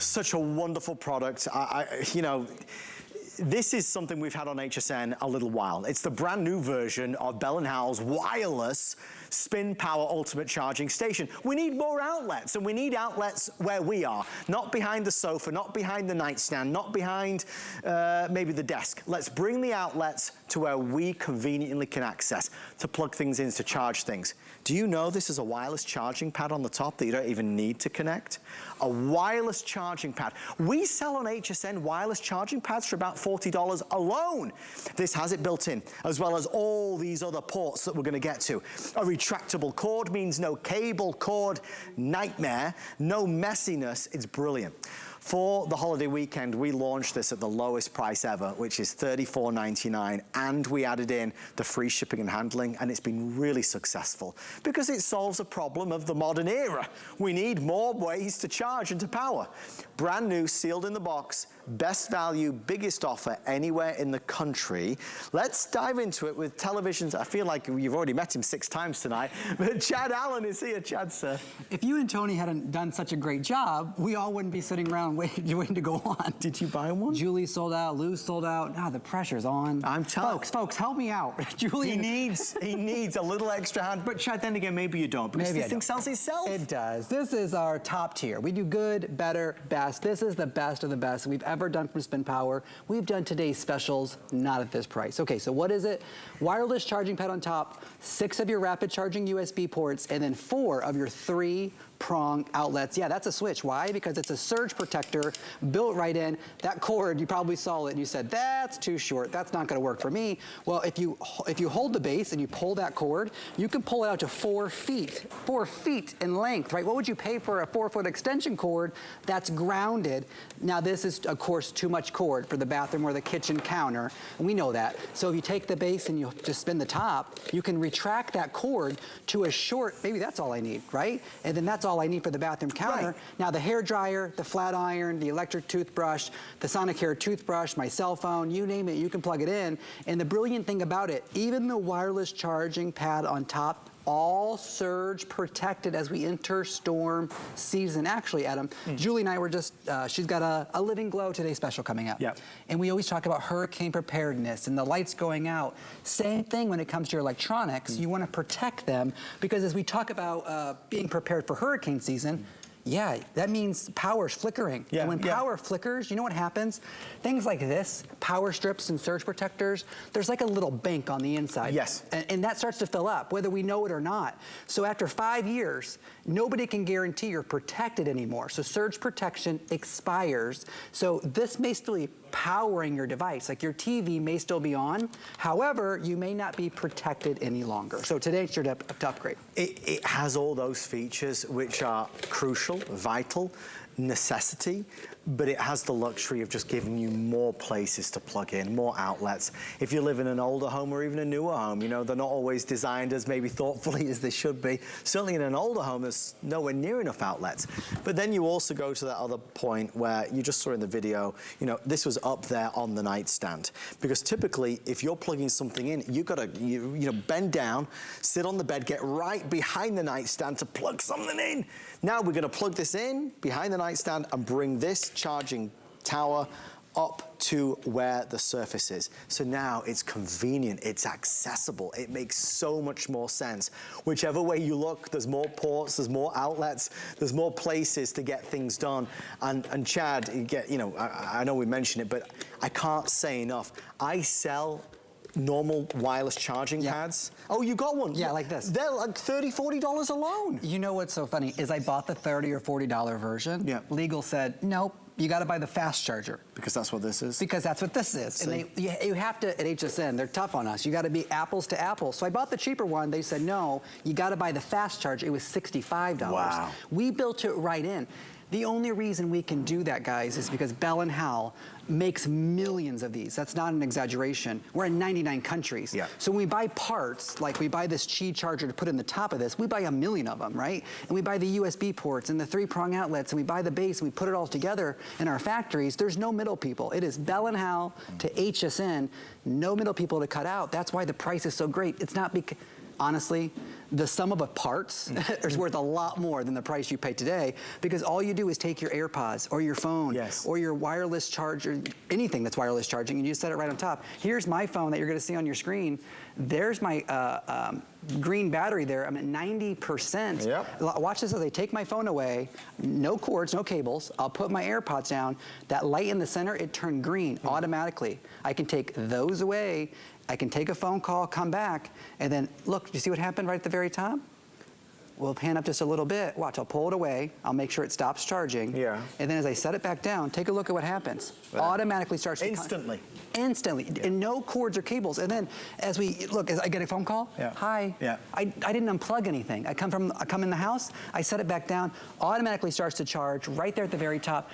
Such a wonderful product. You know, this is something we've had on HSN a little while. It's the brand new version of Bell & Howell's wireless spin power ultimate charging station. We need more outlets, and we need outlets where we are. Not behind the sofa, not behind the nightstand, not behind maybe the desk. Let's bring the outlets to where we conveniently can access, to plug things in, to charge things. Do you know this is a wireless charging pad on the top that you don't even need to connect? A wireless charging pad. We sell on HSN wireless charging pads for about $40 alone. This has it built in, as well as all these other ports that we're gonna get to. A retractable cord means no cable cord nightmare, no messiness. It's brilliant. For the holiday weekend, we launched this at the lowest price ever, which is $34.99, and we added in the free shipping and handling, and it's been really successful because it solves a problem of the modern era. We need more ways to charge and to power. Brand new, sealed in the box, best value, biggest offer anywhere in the country. Let's dive into it with televisions. I feel like you've already met him 6 times tonight, but Chad Allen is here. Chad, sir. If you and Tony hadn't done such a great job, we all wouldn't be sitting around waiting to go on. Did you buy one? Julie sold out, Lou sold out. Now the pressure's on. I'm telling folks, help me out. Julie, he needs a little extra hand, but Chad, then again, maybe you don't, because maybe this thing sells itself. It does. This is our top tier. We do good, better, best. This is the best of the best we've ever done from Spin Power. We've done today's specials, not at this price. Okay, so what is it? Wireless charging pad on top, 6 of your rapid charging USB ports, and then 4 of your 3-prong outlets. Yeah, that's a switch. Why? Because it's a surge protector built right in. That cord, you probably saw it and you said, that's too short. That's not gonna work for me. Well, if you hold the base and you pull that cord, you can pull it out to 4 feet. 4 feet in length, right? What would you pay for a 4-foot extension cord that's grounded? Now this is, of course, too much cord for the bathroom or the kitchen counter, and we know that. So if you take the base and you just spin the top, you can retract that cord to a short, maybe that's all I need, right? And then that's all I need for the bathroom counter. Right. Now the hair dryer, the flat iron, the electric toothbrush, the Sonicare toothbrush, my cell phone, you name it, you can plug it in. And the brilliant thing about it, even the wireless charging pad on top, all surge protected as we enter storm season. Actually, Adam, Julie and I were just, she's got a Living Glow Today special coming up. Yep. And we always talk about hurricane preparedness and the lights going out. Same thing when it comes to your electronics. You want to protect them because as we talk about being prepared for hurricane season, yeah, that means power's flickering. Yeah, and when power flickers, you know what happens? Things like this, power strips and surge protectors, there's like a little bank on the inside. Yes. And that starts to fill up, whether we know it or not. So after 5 years, nobody can guarantee you're protected anymore. So surge protection expires. So this may still be powering your device. Like your TV may still be on. However, you may not be protected any longer. So today it's your to upgrade. It has all those features which are crucial, vital, necessity, but it has the luxury of just giving you more places to plug in, more outlets. If you live in an older home or even a newer home, you know, they're not always designed as maybe thoughtfully as they should be. Certainly in an older home, there's nowhere near enough outlets. But then you also go to that other point where you just saw in the video, you know, this was up there on the nightstand. Because typically, if you're plugging something in, you've got to, you know, bend down, sit on the bed, get right behind the nightstand to plug something in. Now we're going to plug this in behind the nightstand and bring this charging tower up to where the surface is. So now it's convenient, it's accessible, it makes so much more sense. Whichever way you look, there's more ports, there's more outlets, there's more places to get things done. And Chad, you know, I know we mentioned it, but I can't say enough. I sell normal wireless charging pads. Oh, you got one? Yeah, like this. They're like $30, $40 alone. You know what's so funny is I bought the $30 or $40 version. Yeah. Legal said, nope, you got to buy the fast charger. Because that's what this is? Because that's what this is. See? And you have to, at HSN, they're tough on us. You got to be apples to apples. So I bought the cheaper one. They said, no, you got to buy the fast charger. It was $65. Wow. We built it right in. The only reason we can do that, guys, is because Bell & Howell makes millions of these. That's not an exaggeration. We're in 99 countries. Yeah. So when we buy parts, like we buy this Qi charger to put in the top of this, we buy 1 million of them, right? And we buy the USB ports and the 3-prong outlets, and we buy the base, and we put it all together in our factories. There's no middle people. It is Bell & Howell to HSN, no middle people to cut out. That's why the price is so great. It's not because honestly, the sum of the parts is worth a lot more than the price you pay today, because all you do is take your AirPods or your phone or your wireless charger, anything that's wireless charging, and you set it right on top. Here's my phone that you're gonna see on your screen. There's my green battery there. I'm at 90%. Watch this as I take my phone away, no cords, no cables. I'll put my AirPods down. That light in the center, it turned green automatically. I can take those away. I can take a phone call, come back, and then look, you see what happened right at the very top? We'll pan up just a little bit. Watch, I'll pull it away. I'll make sure it stops charging. And then as I set it back down, take a look at what happens. Automatically starts to instantly. And no cords or cables. And then as we look, as I get a phone call, hi. I didn't unplug anything. I come in the house, I set it back down, automatically starts to charge right there at the very top.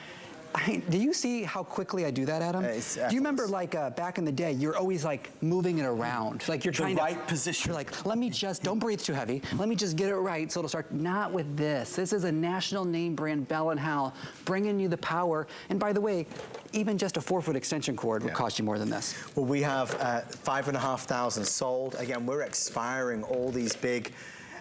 Do you see how quickly I do that, Adam? Do you remember, like, back in the day, you're always, like, moving it around? Like, you're trying to... The right position. You're like, let me just, don't breathe too heavy. Let me just get it right so it'll start. Not with this. This is a national name brand, Bell & Howell, bringing you the power. And by the way, even just a 4-foot extension cord will cost you more than this. Well, we have 5,500 sold. Again, we're expiring all these big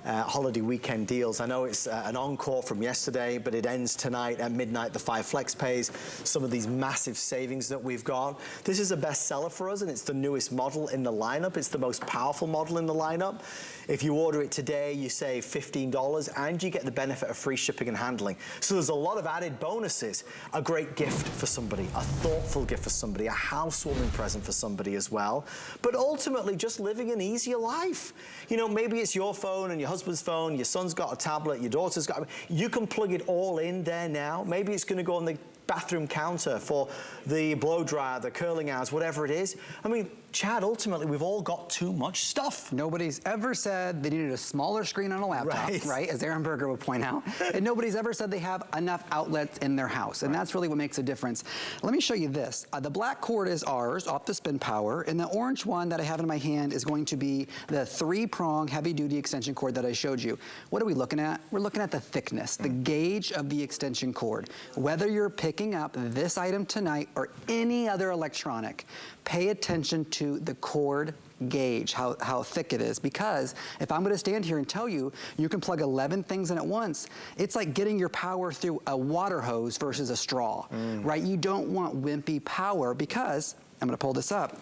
holiday weekend deals. I know it's an encore from yesterday, but it ends tonight at midnight. The 5 flex pays, some of these massive savings that we've got. This is a bestseller for us, and it's the newest model in the lineup. It's the most powerful model in the lineup. If you order it today, you save $15, and you get the benefit of free shipping and handling. So there's a lot of added bonuses. A great gift for somebody, a thoughtful gift for somebody, a housewarming present for somebody as well. But ultimately, just living an easier life. You know, maybe it's your phone and your husband's phone, your son's got a tablet, your daughter's got, you can plug it all in there now. Maybe it's gonna go on the bathroom counter for the blow dryer, the curling irons, whatever it is. I mean, Chad, ultimately, we've all got too much stuff. Nobody's ever said they needed a smaller screen on a laptop, right? As Aaron Berger would point out. And nobody's ever said they have enough outlets in their house. And that's really what makes a difference. Let me show you this. The black cord is ours, off the Spin Power. And the orange one that I have in my hand is going to be the 3-prong heavy-duty extension cord that I showed you. What are we looking at? We're looking at the thickness, the gauge of the extension cord. Whether you're picking up this item tonight or any other electronic, pay attention to the cord gauge, how thick it is, because if I'm gonna stand here and tell you, you can plug 11 things in at once, it's like getting your power through a water hose versus a straw, right? You don't want wimpy power, because, I'm gonna pull this up,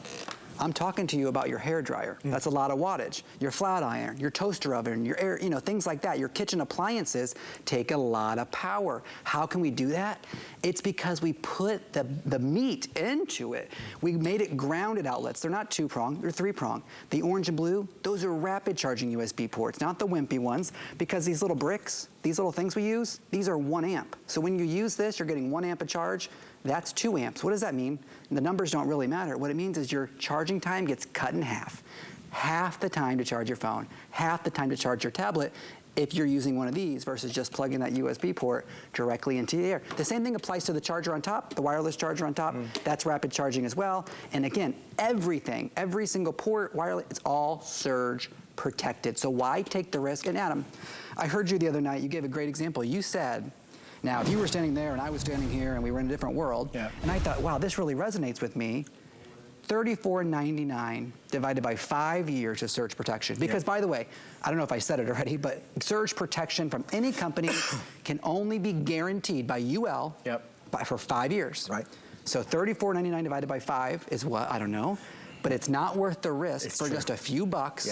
I'm talking to you about your hair dryer. That's a lot of wattage. Your flat iron, your toaster oven, your air, you know, things like that. Your kitchen appliances take a lot of power. How can we do that? It's because we put the meat into it. We made it grounded outlets. They're not 2-prong, they're 3-prong. The orange and blue, those are rapid charging USB ports, not the wimpy ones, because these little bricks, these little things we use, these are 1 amp. So when you use this, you're getting 1 amp of charge. That's 2 amps. What does that mean? The numbers don't really matter. What it means is your charging time gets cut in half. Half the time to charge your phone, half the time to charge your tablet if you're using one of these versus just plugging that USB port directly into the air. The same thing applies to the charger on top, the wireless charger on top. That's rapid charging as well. And again, everything, every single port, wireless, it's all surge protected. So why take the risk? And Adam, I heard you the other night, you gave a great example. You said, now, if you were standing there and I was standing here and we were in a different world, and I thought, wow, this really resonates with me, $34.99 divided by 5 years of surge protection. Because by the way, I don't know if I said it already, but surge protection from any company can only be guaranteed by UL for 5 years. So $34.99 divided by 5 is what? I don't know. But it's not worth the risk for just a few bucks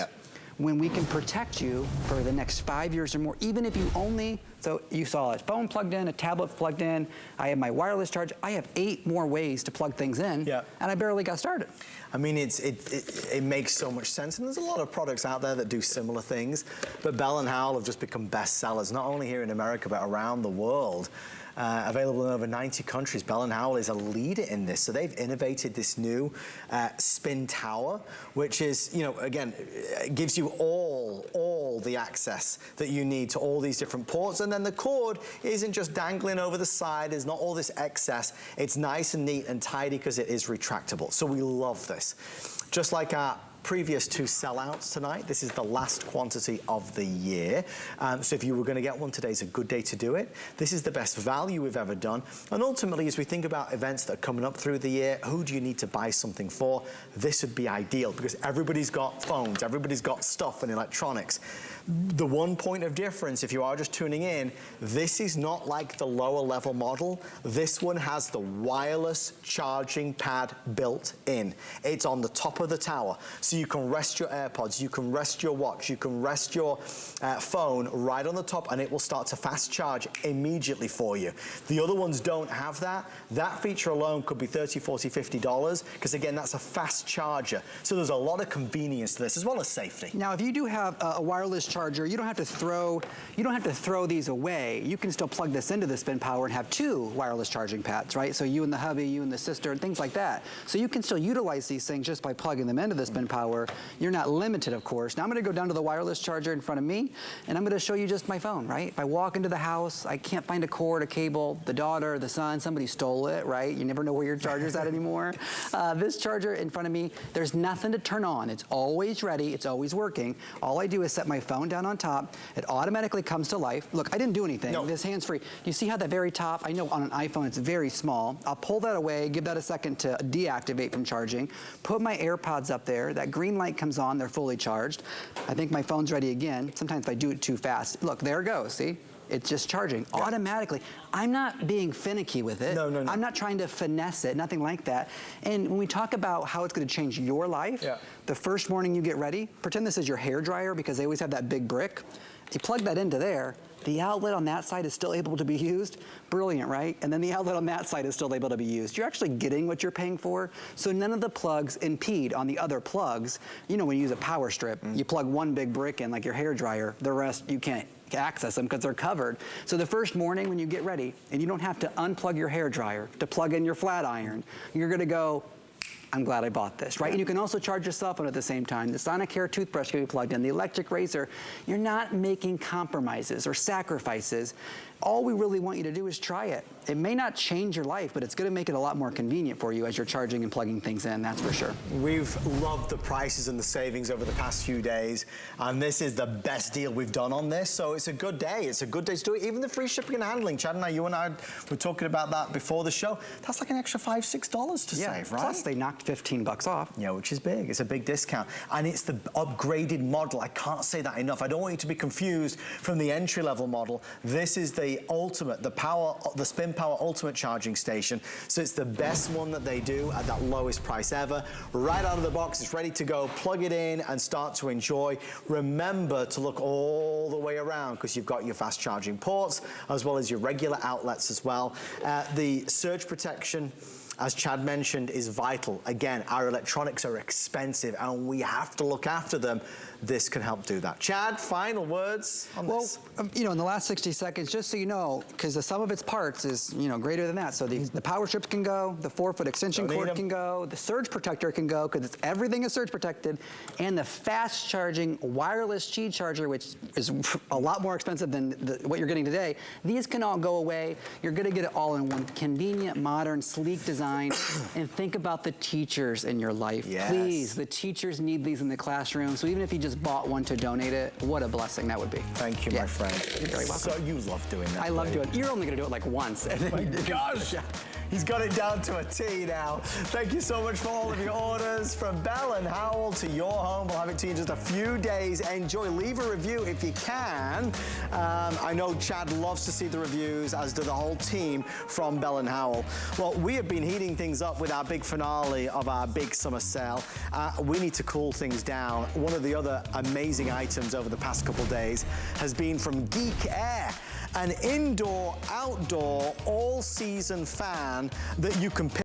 when we can protect you for the next 5 years or more, even if you only, so you saw a phone plugged in, a tablet plugged in, I have my wireless charge, I have 8 more ways to plug things in, and I barely got started. I mean, it makes so much sense, and there's a lot of products out there that do similar things, but Bell & Howell have just become bestsellers, not only here in America, but around the world. Available in over 90 countries. Bell & Howell is a leader in this. So they've innovated this new spin tower, which is, you know, again, gives you all the access that you need to all these different ports. And then the cord isn't just dangling over the side. There's not all this excess. It's nice and neat and tidy because it is retractable. So we love this. Just like our previous to sellouts tonight. This is the last quantity of the year. So if you were going to get one, today's a good day to do it. This is the best value we've ever done. And ultimately, as we think about events that are coming up through the year, who do you need to buy something for? This would be ideal because everybody's got phones, everybody's got stuff and electronics. The one point of difference, if you are just tuning in, this is not like the lower level model. This one has the wireless charging pad built in. It's on the top of the tower. So you can rest your AirPods, you can rest your watch, you can rest your phone right on the top and it will start to fast charge immediately for you. The other ones don't have that. That feature alone could be $30, $40, $50 because again, that's a fast charger. So there's a lot of convenience to this as well as safety. Now, if you do have a wireless charger, you don't have to throw these away. You can still plug this into the Spin Power and have two wireless charging pads, right? So you and the hubby, you and the sister, and things like that. So you can still utilize these things just by plugging them into the Spin Power. You're not limited, of course. Now I'm going to go down to the wireless charger in front of me, and I'm going to show you just my phone, right? If I walk into the house, I can't find a cord, a cable, the daughter, the son, somebody stole it, right? You never know where your charger's at anymore. This charger in front of me, there's nothing to turn on. It's always ready. It's always working. All I do is set my phone down on top. It automatically comes to life. Look, I didn't do anything. No. This hands-free. You see how the very top, I know on an iPhone it's very small. I'll pull that away, give that a second to deactivate from charging, put my AirPods up there. That green light comes on, they're fully charged. I think my phone's ready again. Sometimes if I do it too fast, look, there it goes, see? It's just charging automatically. I'm not being finicky with it. No. I'm not trying to finesse it, nothing like that. And when we talk about how it's going to change your life, the first morning you get ready, pretend this is your hair dryer because they always have that big brick. You plug that into there, the outlet on that side is still able to be used. Brilliant, right? And then the outlet on that side is still able to be used. You're actually getting what you're paying for. So none of the plugs impede on the other plugs. You know, when you use a power strip, you plug one big brick in like your hair dryer, the rest you can't access them because they're covered. So the first morning when you get ready and you don't have to unplug your hair dryer to plug in your flat iron, you're gonna go, I'm glad I bought this, right? And you can also charge your cell phone at the same time. The Sonicare toothbrush can be plugged in, the electric razor. You're not making compromises or sacrifices. All we really want you to do is try it. It may not change your life, but it's gonna make it a lot more convenient for you as you're charging and plugging things in, that's for sure. We've loved the prices and the savings over the past few days, and this is the best deal we've done on this, so it's a good day. It's a good day to do it. Even the free shipping and handling. Chad and I, you and I were talking about that before the show. That's like an extra $5, $6 to save, right? Plus they knocked 15 bucks off. Yeah, which is big. It's a big discount. And it's the upgraded model. I can't say that enough. I don't want you to be confused from the entry-level model. This is the ultimate, the Spin Power Ultimate Charging Station. So it's the best one that they do at that lowest price ever. Right out of the box, it's ready to go. Plug it in and start to enjoy. Remember to look all the way around because you've got your fast charging ports as well as your regular outlets as well. The surge protection, as Chad mentioned, is vital. Again, our electronics are expensive and we have to look after them. This can help do that. Chad, final words on this? You know, in the last 60 seconds, just so you know, because the sum of its parts is, you know, greater than that. So the power strips can go, the 4-foot extension cord can go, the surge protector can go, because everything is surge protected, and the fast charging wireless Qi charger, which is a lot more expensive than what you're getting today. These can all go away. You're going to get it all in one convenient, modern, sleek design. And think about the teachers in your life. Yes. Please, the teachers need these in the classroom. So even if you just bought one to donate it, what a blessing that would be. Thank you, my friend. You're very welcome. So you love doing that. I love doing it. You're only going to do it like once. And My gosh! He's got it down to a T now. Thank you so much for all of your orders. From Bell and Howell to your home. We'll have it to you in just a few days. Enjoy. Leave a review if you can. I know Chad loves to see the reviews, as do the whole team from Bell and Howell. Well, we have been heating things up with our big finale of our big summer sale. We need to cool things down. One of the other amazing items over the past couple days has been from Geek Air, an indoor, outdoor, all-season fan that you can pick